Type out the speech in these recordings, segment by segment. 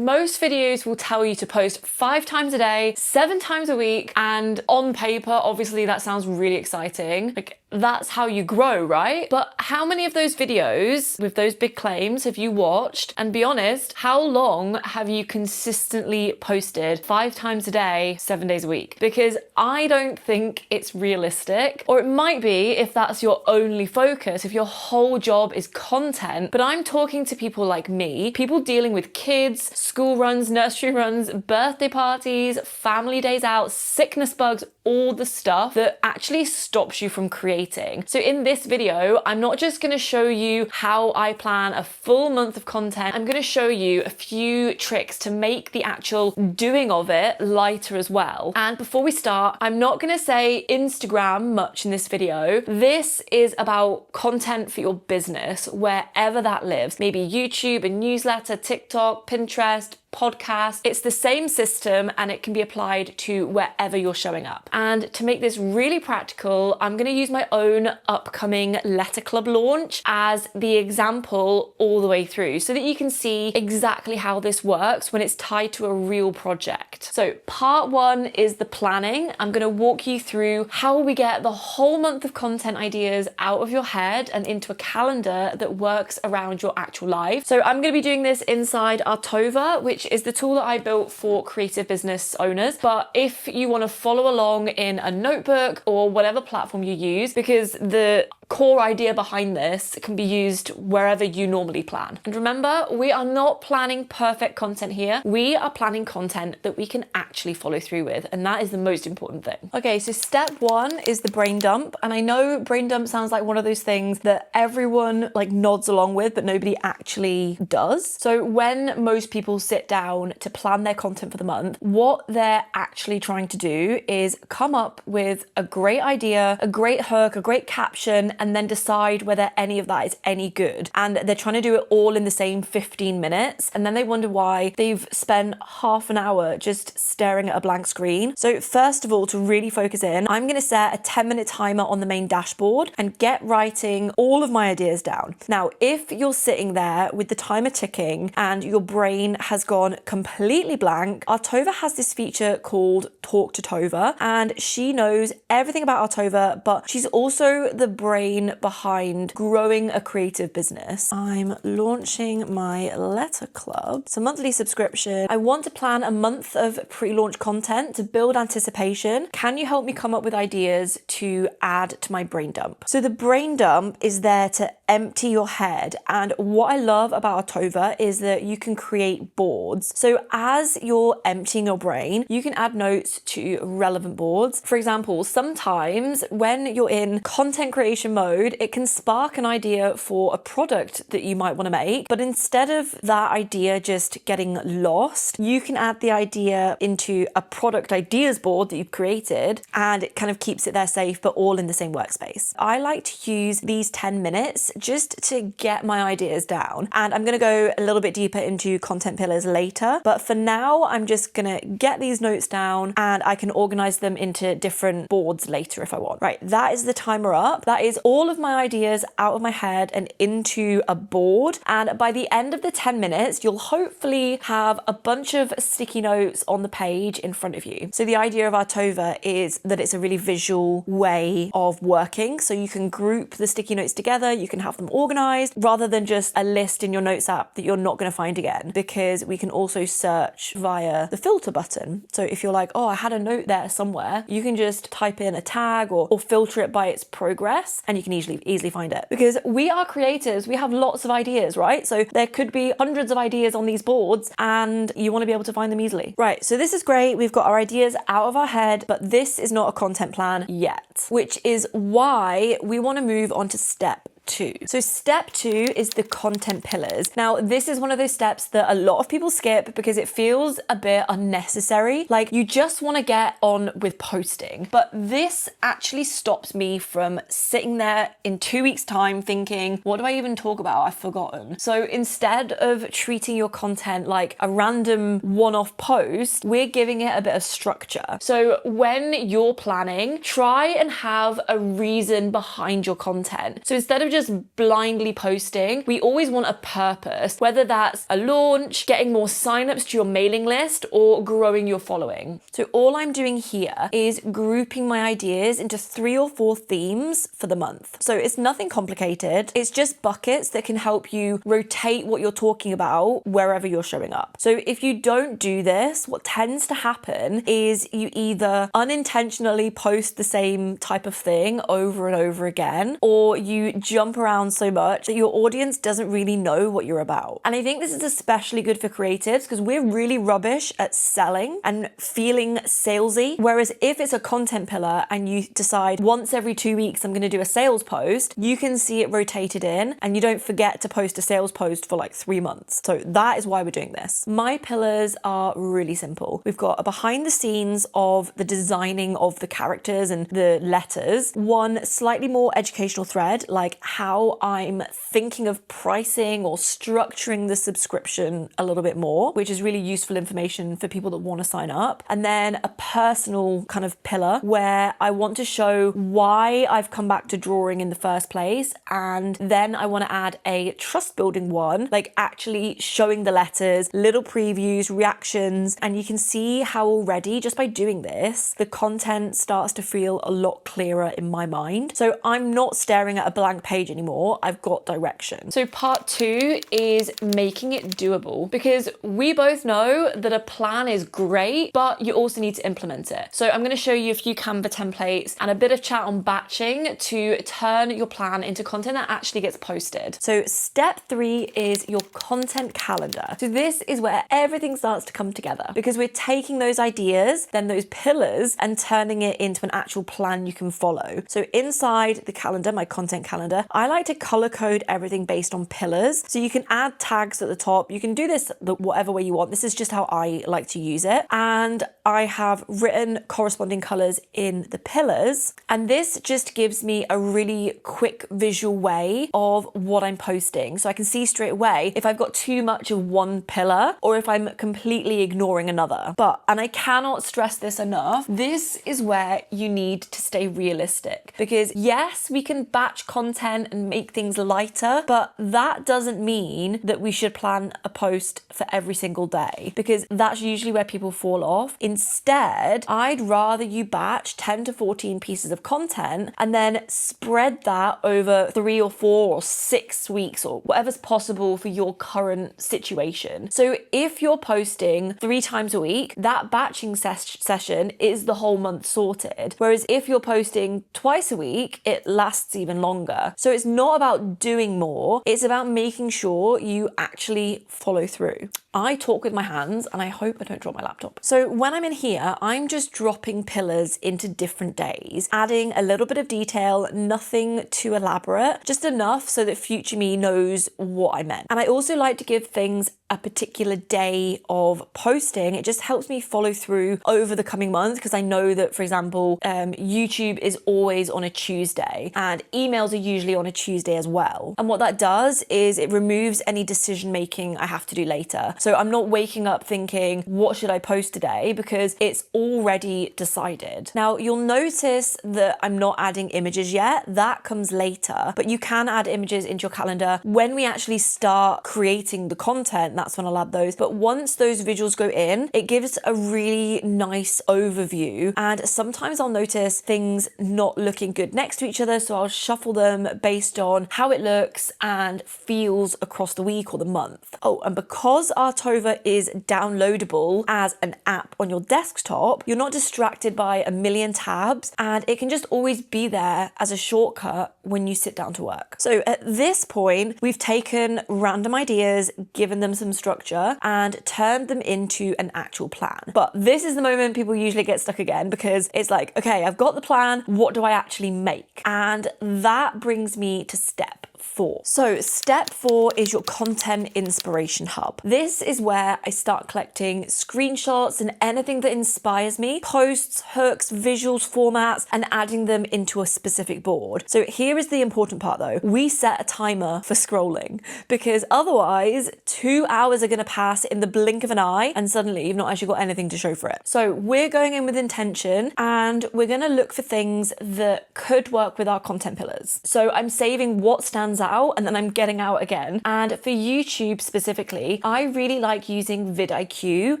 Most videos will tell you to post 5 times a day, 7 times a week, and on paper, obviously that sounds really exciting. Like, that's how you grow, right? But how many of those videos with those big claims have you watched? And be honest, how long have you consistently posted 5 times a day, 7 days a week? Because I don't think it's realistic, or it might be if that's your only focus, if your whole job is content. But I'm talking to people like me, people dealing with kids, school runs, nursery runs, birthday parties, family days out, sickness bugs, all the stuff that actually stops you from creating. So in this video, I'm not just going to show you how I plan a full month of content. I'm going to show you a few tricks to make the actual doing of it lighter as well. And before we start, I'm not going to say Instagram much in this video. This is about content for your business, wherever that lives. Maybe YouTube, a newsletter, TikTok, Pinterest, podcast. It's the same system and it can be applied to wherever you're showing up. And to make this really practical, I'm going to use my own upcoming letter club launch as the example all the way through so that you can see exactly how this works when it's tied to a real project. So part 1 is the planning. I'm going to walk you through how we get the whole month of content ideas out of your head and into a calendar that works around your actual life. So I'm going to be doing this inside Artova, which is the tool that I built for creative business owners. But if you want to follow along in a notebook or whatever platform you use, because the core idea behind this can be used wherever you normally plan. And remember, we are not planning perfect content here. We are planning content that we can actually follow through with. And that is the most important thing. Okay, so step 1 is the brain dump. And I know brain dump sounds like one of those things that everyone like nods along with, but nobody actually does. So when most people sit down to plan their content for the month, what they're actually trying to do is come up with a great idea, a great hook, a great caption, and then decide whether any of that is any good. And they're trying to do it all in the same 15 minutes. And then they wonder why they've spent half an hour just staring at a blank screen. So first of all, to really focus in, I'm going to set a 10-minute timer on the main dashboard and get writing all of my ideas down. Now, if you're sitting there with the timer ticking and your brain has gone completely blank, Artova has this feature called Talk to Tova, and she knows everything about Artova, but she's also the brain behind growing a creative business. I'm launching my letter club. It's a monthly subscription. I want to plan a month of pre-launch content to build anticipation. Can you help me come up with ideas to add to my brain dump? So the brain dump is there to empty your head. And what I love about Artova is that you can create boards. So as you're emptying your brain, you can add notes to relevant boards. For example, sometimes when you're in content creation mode, it can spark an idea for a product that you might want to make. But instead of that idea just getting lost, you can add the idea into a product ideas board that you've created, and it kind of keeps it there safe, but all in the same workspace. I like to use these 10 minutes just to get my ideas down. And I'm going to go a little bit deeper into content pillars later. But for now, I'm just going to get these notes down and I can organize them into different boards later if I want. Right, that is the timer up. That is all of my ideas out of my head and into a board. And by the end of the 10 minutes, you'll hopefully have a bunch of sticky notes on the page in front of you. So the idea of Artova is that it's a really visual way of working. So you can group the sticky notes together, you can have them organized rather than just a list in your notes app that you're not going to find again, because we can also search via the filter button. So if you're like, oh, I had a note there somewhere, you can just type in a tag or filter it by its progress and you can easily find it. Because we are creators, we have lots of ideas, right? So there could be hundreds of ideas on these boards and you want to be able to find them easily. Right, so this is great. We've got our ideas out of our head, but this is not a content plan yet, which is why we want to move on to step 2. So step 2 is the content pillars. Now, this is one of those steps that a lot of people skip because it feels a bit unnecessary. Like you just want to get on with posting. But this actually stops me from sitting there in 2 weeks' time thinking, what do I even talk about? I've forgotten. So instead of treating your content like a random one-off post, we're giving it a bit of structure. So when you're planning, try and have a reason behind your content. So instead of just just blindly posting. We always want a purpose, whether that's a launch, getting more signups to your mailing list, or growing your following. So all I'm doing here is grouping my ideas into 3 or 4 themes for the month. So it's nothing complicated. It's just buckets that can help you rotate what you're talking about wherever you're showing up. So if you don't do this, what tends to happen is you either unintentionally post the same type of thing over and over again, or you jump around so much that your audience doesn't really know what you're about. And I think this is especially good for creatives because we're really rubbish at selling and feeling salesy. Whereas if it's a content pillar and you decide once every 2 weeks I'm going to do a sales post, you can see it rotated in and you don't forget to post a sales post for like 3 months. So that is why we're doing this. My pillars are really simple. We've got a behind the scenes of the designing of the characters and the letters, one slightly more educational thread like how I'm thinking of pricing or structuring the subscription a little bit more, which is really useful information for people that want to sign up. And then a personal kind of pillar where I want to show why I've come back to drawing in the first place. And then I want to add a trust building one, like actually showing the letters, little previews, reactions. And you can see how already just by doing this, the content starts to feel a lot clearer in my mind. So I'm not staring at a blank page anymore. I've got direction. So part 2 is making it doable, because we both know that a plan is great, but you also need to implement it. So I'm going to show you a few Canva templates and a bit of chat on batching to turn your plan into content that actually gets posted. So step 3 is your content calendar. So this is where everything starts to come together, because we're taking those ideas, then those pillars, and turning it into an actual plan you can follow. So inside the calendar, my content calendar, I like to color code everything based on pillars. So you can add tags at the top. You can do this whatever way you want. This is just how I like to use it. And I have written corresponding colors in the pillars. And this just gives me a really quick visual way of what I'm posting. So I can see straight away if I've got too much of one pillar or if I'm completely ignoring another. And I cannot stress this enough, this is where you need to stay realistic, because yes, we can batch content and make things lighter, but that doesn't mean that we should plan a post for every single day, because that's usually where people fall off. Instead, I'd rather you batch 10 to 14 pieces of content and then spread that over 3 or 4 or 6 weeks or whatever's possible for your current situation. So if you're posting 3 times a week, that batching session is the whole month sorted. Whereas if you're posting twice a week, it lasts even longer. So it's not about doing more, it's about making sure you actually follow through. I talk with my hands and I hope I don't drop my laptop. So when I'm in here, I'm just dropping pillars into different days, adding a little bit of detail, nothing too elaborate, just enough so that future me knows what I meant. And I also like to give things a particular day of posting. It just helps me follow through over the coming months, because I know that, for example, YouTube is always on a Tuesday and emails are usually on a Tuesday as well. And what that does is it removes any decision making I have to do later. So I'm not waking up thinking, what should I post today? Because it's already decided. Now you'll notice that I'm not adding images yet. That comes later, but you can add images into your calendar when we actually start creating the content. That's when I'll add those. But once those visuals go in, it gives a really nice overview. And sometimes I'll notice things not looking good next to each other. So I'll shuffle them based on how it looks and feels across the week or the month. Oh, and because Artova is downloadable as an app on your desktop, you're not distracted by a million tabs, and it can just always be there as a shortcut when you sit down to work. So at this point, we've taken random ideas, given them some structure, and turned them into an actual plan. But this is the moment people usually get stuck again, because it's like, okay, I've got the plan, what do I actually make? And that brings me to step 4. So step 4 is your content inspiration hub. This is where I start collecting screenshots and anything that inspires me, posts, hooks, visuals, formats, and adding them into a specific board. So here is the important part though. We set a timer for scrolling, because otherwise 2 hours are going to pass in the blink of an eye and suddenly you've not actually got anything to show for it. So we're going in with intention and we're going to look for things that could work with our content pillars. So I'm saving what stands stands out and then I'm getting out again. And for YouTube specifically, I really like using vidIQ.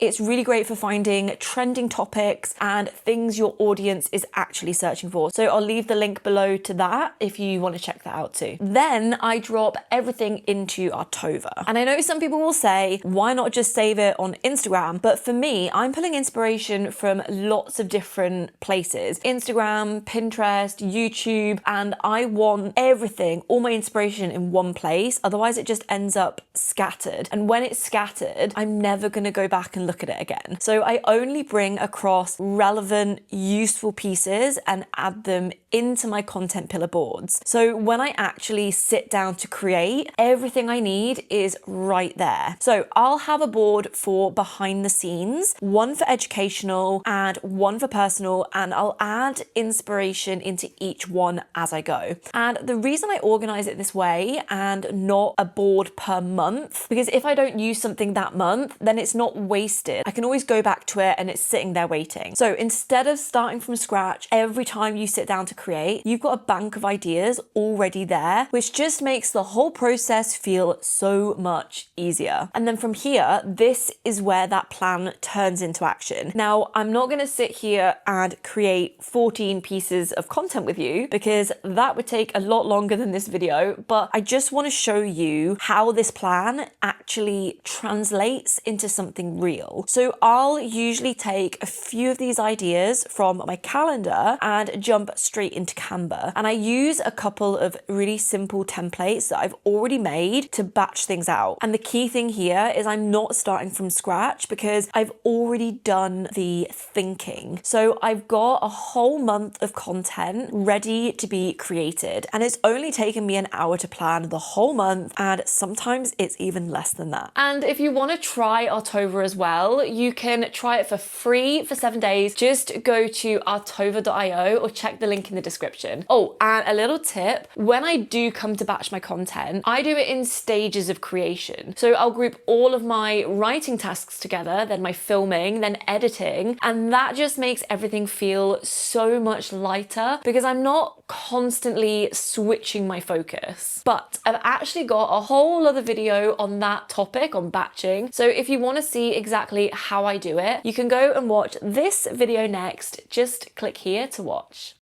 It's really great for finding trending topics and things your audience is actually searching for. So I'll leave the link below to that if you want to check that out too. Then I drop everything into Artova. And I know some people will say, why not just save it on Instagram? But for me, I'm pulling inspiration from lots of different places: Instagram, Pinterest, YouTube, and I want everything, all my inspiration in one place. Otherwise it just ends up scattered. And when it's scattered, I'm never going to go back and look at it again. So I only bring across relevant, useful pieces and add them into my content pillar boards. So when I actually sit down to create, everything I need is right there. So I'll have a board for behind the scenes, one for educational and one for personal, and I'll add inspiration into each one as I go. And the reason I organize it this way and not a board per month, because if I don't use something that month, then it's not wasted. I can always go back to it and it's sitting there waiting. So instead of starting from scratch every time you sit down to create, you've got a bank of ideas already there, which just makes the whole process feel so much easier. And then from here, this is where that plan turns into action. Now, I'm not going to sit here and create 14 pieces of content with you because that would take a lot longer than this video, but I just want to show you how this plan actually translates into something real. So I'll usually take a few of these ideas from my calendar and jump straight into Canva. And I use a couple of really simple templates that I've already made to batch things out. And the key thing here is I'm not starting from scratch because I've already done the thinking. So I've got a whole month of content ready to be created. And it's only taken me an hour to plan the whole month. And sometimes it's even less than that. And if you want to try Artova as well, you can try it for free for 7 days. Just go to artova.io or check the link in the description. Oh, and a little tip, when I do come to batch my content, I do it in stages of creation. So I'll group all of my writing tasks together, then my filming, then editing, and that just makes everything feel so much lighter because I'm not constantly switching my focus. But I've actually got a whole other video on that topic, on batching. So if you want to see exactly how I do it, you can go and watch this video next. Just click here to watch.